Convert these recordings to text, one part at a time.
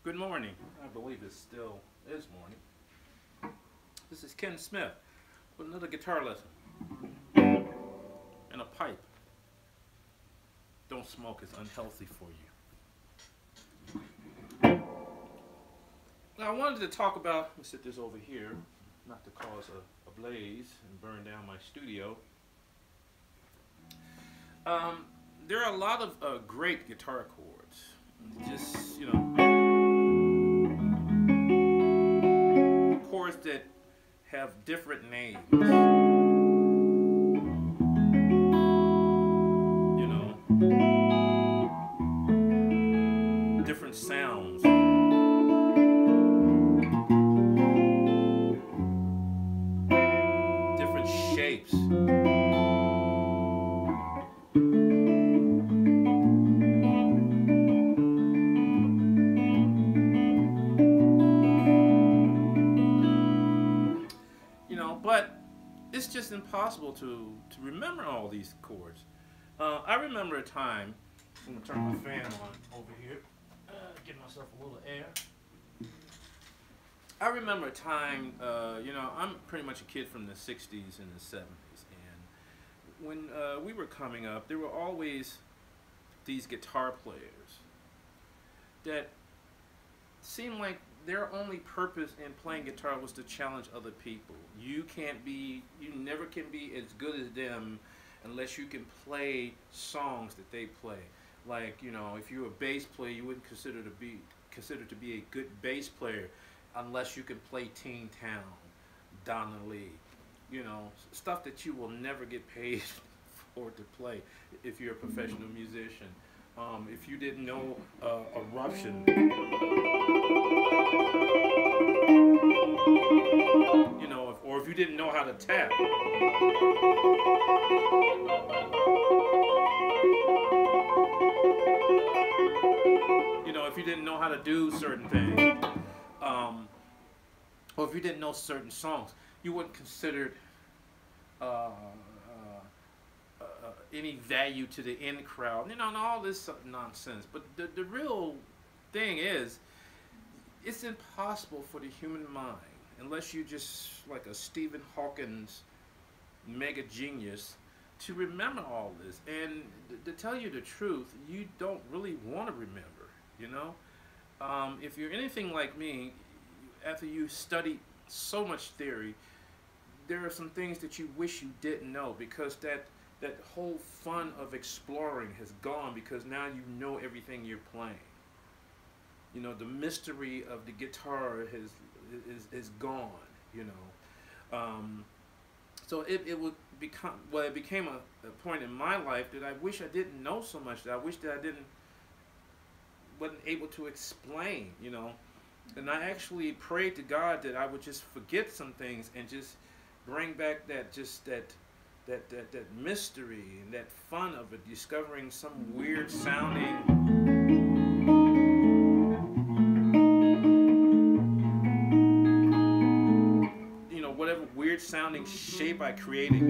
Good morning. I believe it still is morning. This is Ken Smith with another guitar lesson and a pipe. Don't smoke, it's unhealthy for you. Now I wanted to talk about, let me set this over here, not to cause a blaze and burn down my studio. There are a lot of great guitar chords. Just, chords that have different names. Different sounds. Different shapes. But it's just impossible to remember all these chords. I remember a time, I'm going to turn my fan on over here, get myself a little air. I remember a time, I'm pretty much a kid from the 60s and the 70s, and when we were coming up, there were always these guitar players that seemed like their only purpose in playing guitar was to challenge other people. You never can be as good as them unless you can play songs that they play. Like, if you're a bass player, you wouldn't consider to be a good bass player unless you can play Teen Town, Donna Lee, stuff that you will never get paid for to play if you're a professional musician. If you didn't know Eruption, or if you didn't know how to tap, if you didn't know how to do certain things, or if you didn't know certain songs, you wouldn't consider any value to the in crowd, and all this nonsense. But the real thing is, it's impossible for the human mind, unless you're just like a Stephen Hawking's mega genius, to remember all this. And to tell you the truth, you don't really want to remember, if you're anything like me, after you study so much theory, there are some things that you wish you didn't know, because that whole fun of exploring has gone, because now you know everything you're playing. The mystery of the guitar is gone. So it became a point in my life that I wish I didn't know so much, that I wish that I wasn't able to explain. And I actually prayed to God that I would just forget some things and just bring back that mystery and that fun of it, discovering some weird sounding, whatever weird sounding shape I created,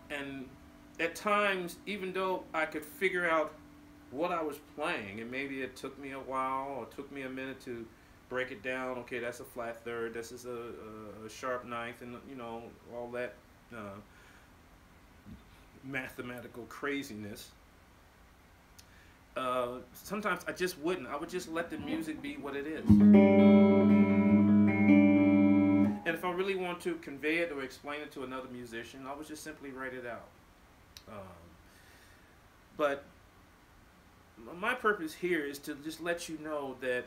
and at times, even though I could figure out what I was playing, and maybe it took me a while, or it took me a minute to break it down. Okay, that's a flat third, this is a sharp ninth, and all that mathematical craziness. Sometimes I just wouldn't. I would just let the music be what it is. And if I really want to convey it or explain it to another musician, I would just simply write it out. But my purpose here is to just let you know that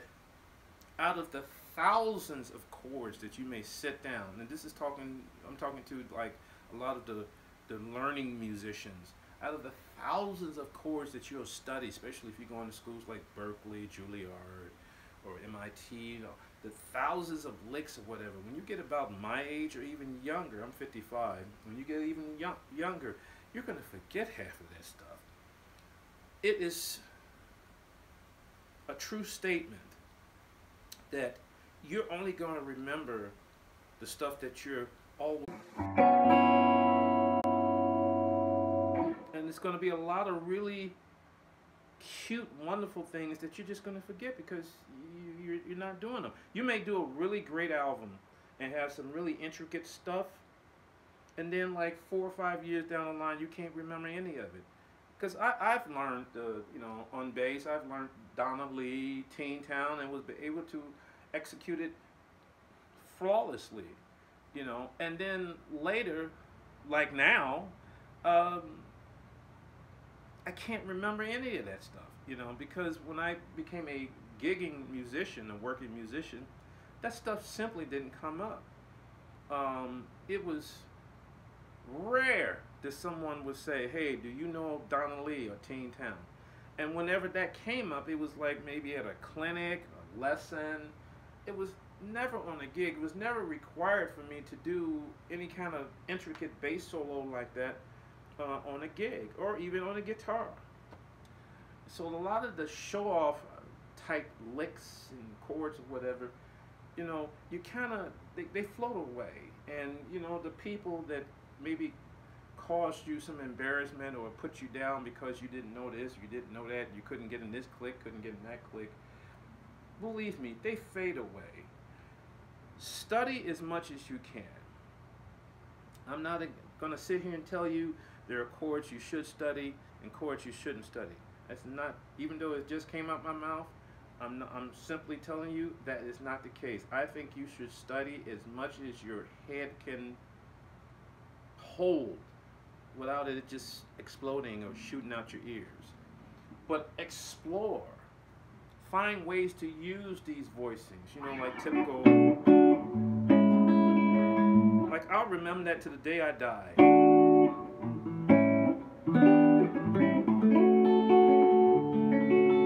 out of the thousands of chords that you may sit down, and I'm talking to like a lot of the learning musicians, out of the thousands of chords that you'll study, especially if you go into schools like Berkeley, Juilliard, or MIT, the thousands of licks or whatever, when you get about my age or even younger, I'm 55, when you get even younger, you're going to forget half of that stuff. It is a true statement that you're only going to remember the stuff that you're always. And it's going to be a lot of really cute, wonderful things that you're just going to forget because you're not doing them. You may do a really great album and have some really intricate stuff, and then like 4 or 5 years down the line, you can't remember any of it. Because I've learned, on bass, I've learned Donna Lee, Teen Town, and was able to execute it flawlessly, And then later, like now, um, I can't remember any of that stuff, because when I became a gigging musician, a working musician, that stuff simply didn't come up. It was rare that someone would say, "Hey, do you know Donna Lee or Teen Town?" And whenever that came up, it was like maybe at a clinic, a lesson. It was never on a gig. It was never required for me to do any kind of intricate bass solo like that on a gig or even on a guitar. So a lot of the show-off type licks and chords or whatever, you kind of, they float away. And, the people that maybe caused you some embarrassment or put you down because you didn't know this, you didn't know that, you couldn't get in this click, couldn't get in that click, believe me, they fade away. Study as much as you can. I'm not going to sit here and tell you there are chords you should study and chords you shouldn't study. That's not, even though it just came out my mouth, I'm simply telling you that is not the case. I think you should study as much as your head can hold without it just exploding or shooting out your ears. But explore. Find ways to use these voicings, like typical. Like, I'll remember that to the day I die.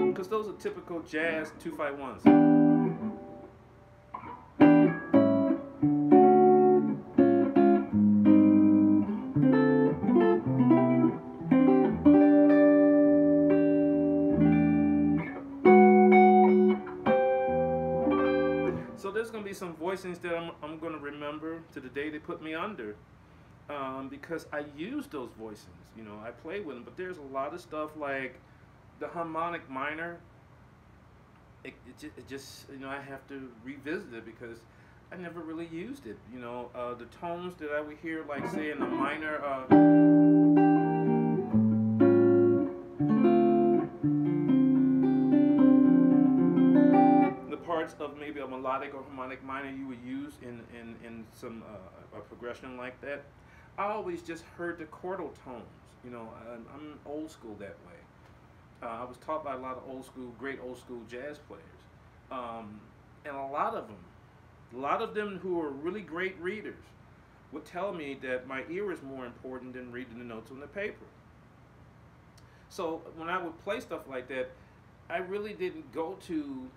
Because those are typical jazz 2-5-1s. So there's going to be some voicings that I'm going to remember to the day they put me under, because I use those voicings. I play with them, but there's a lot of stuff like the harmonic minor. It just I have to revisit it because I never really used it. The tones that I would hear, like say in the minor. Parts of maybe a melodic or harmonic minor you would use in some a progression like that. I always just heard the chordal tones. I'm old school that way. I was taught by a lot of great old school jazz players, and a lot of them who are really great readers would tell me that my ear is more important than reading the notes on the paper. So when I would play stuff like that, I really didn't go to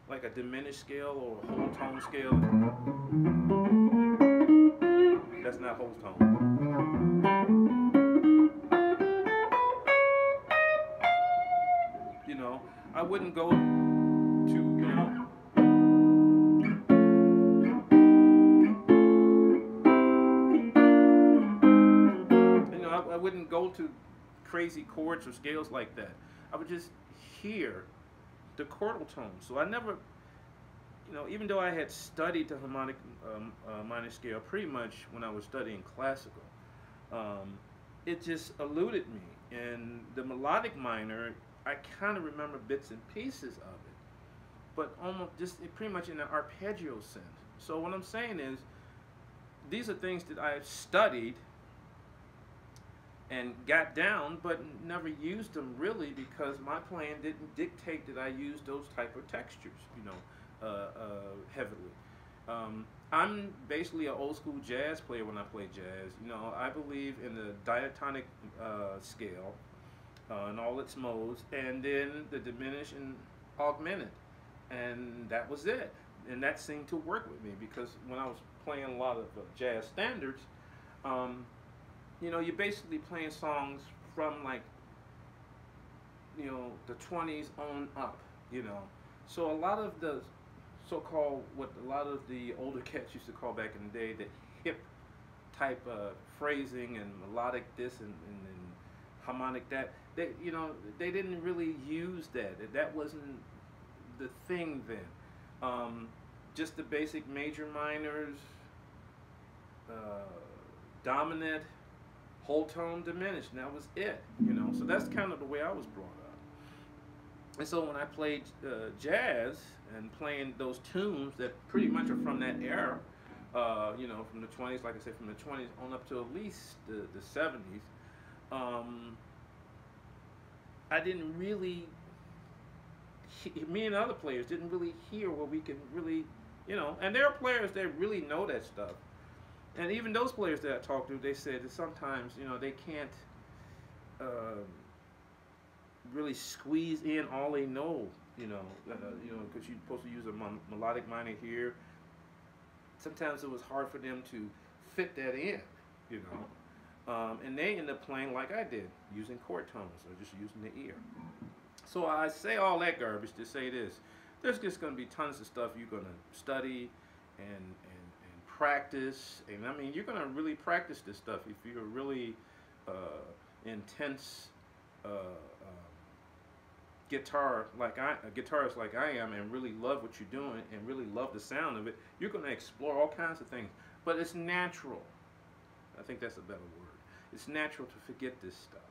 like a diminished scale or a whole tone scale. That's not whole tone. I wouldn't go to, I wouldn't go to crazy chords or scales like that. I would just hear the chordal tones. So I never, even though I had studied the harmonic minor scale pretty much when I was studying classical, it just eluded me. And the melodic minor, I kind of remember bits and pieces of it, but almost just pretty much in an arpeggio sense. So what I'm saying is, these are things that I've studied and got down, but never used them really because my playing didn't dictate that I use those type of textures, heavily. I'm basically an old school jazz player when I play jazz. I believe in the diatonic scale in all its modes, and then the diminished and augmented, and that was it. And that seemed to work with me because when I was playing a lot of jazz standards, you're basically playing songs from like, the 20s on up, So a lot of the so-called, what a lot of the older cats used to call back in the day, the hip type phrasing and melodic this and harmonic that. They, you know, they didn't really use that. That wasn't the thing then. Just the basic major minors, uh, dominant, whole tone, diminished, and that was it. You know, so that's kind of the way I was brought up. And so when I played jazz and playing those tunes that pretty much are from that era, you know, from the 20s, like I said, from the 20s on up to at least the 70s, I didn't really, me and other players didn't really hear where we can really, you know, and there are players that really know that stuff. And even those players that I talked to, they said that sometimes, you know, they can't really squeeze in all they know, you know, because you're supposed to use a melodic minor here. Sometimes it was hard for them to fit that in, you know. And they end up playing like I did, using chord tones or just using the ear. So I say all that garbage to say this. There's just going to be tons of stuff you're going to study and practice. And I mean, you're going to really practice this stuff if you're a really intense guitarist like I am, and really love what you're doing and really love the sound of it. You're going to explore all kinds of things. But it's natural. I think that's a better word. It's natural to forget this stuff.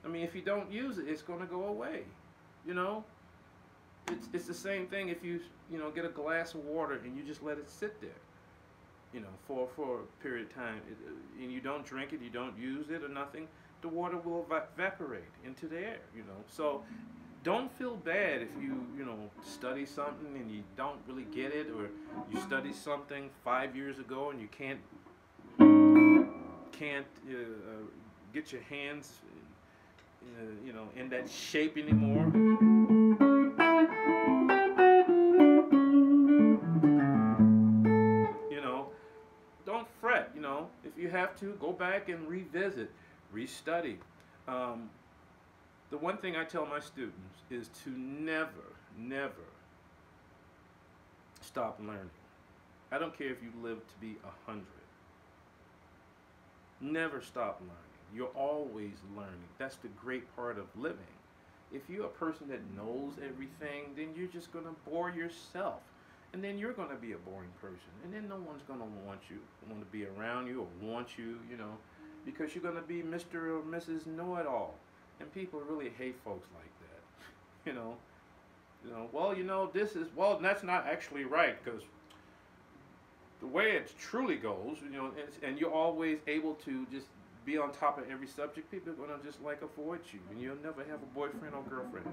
I mean, if you don't use it, it's going to go away. You know, it's the same thing if you get a glass of water and you just let it sit there, you know, for a period of time, and you don't drink it, you don't use it or nothing, the water will evaporate into the air. You know, so don't feel bad if you study something and you don't really get it, or you studied something 5 years ago and you can't get your hands in that shape anymore. You know, don't fret. You know, if you have to, go back and revisit, restudy. The one thing I tell my students is to never stop learning. I don't care if you live to be 100. Never stop learning. You're always learning. That's the great part of living. If you're a person that knows everything, then you're just going to bore yourself. And then you're going to be a boring person. And then no one's going to want to be around you or want you, because you're going to be Mr. or Mrs. Know-it-all. And people really hate folks like that. That's not actually right, because the way it truly goes, and you're always able to just be on top of every subject, people are going to just avoid you, and you'll never have a boyfriend or girlfriend,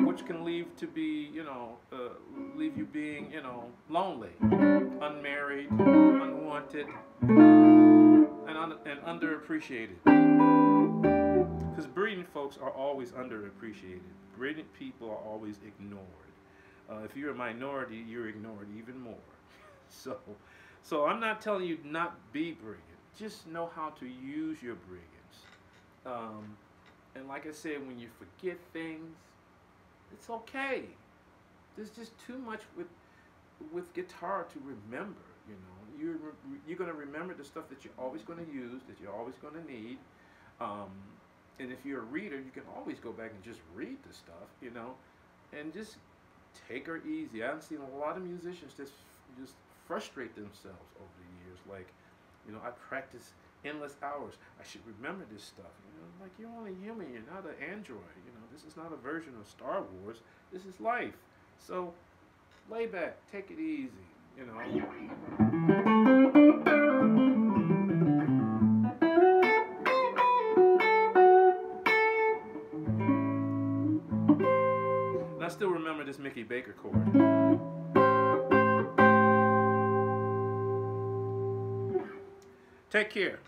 which can leave you being, lonely, unmarried, unwanted, and underappreciated. Because brilliant folks are always underappreciated. Brilliant people are always ignored. If you're a minority, you're ignored even more. So I'm not telling you not be brilliant. Just know how to use your brilliance. And like I said, when you forget things, it's okay. There's just too much with guitar to remember. You're going to remember the stuff that you're always going to use, that you're always going to need. And if you're a reader, you can always go back and just read the stuff, and just take her easy. I've seen a lot of musicians just frustrate themselves over the years. I practice endless hours. I should remember this stuff. You're only human. You're not an android. This is not a version of Star Wars. This is life. So lay back, take it easy. And I still remember this Mickey Baker chord. Take care.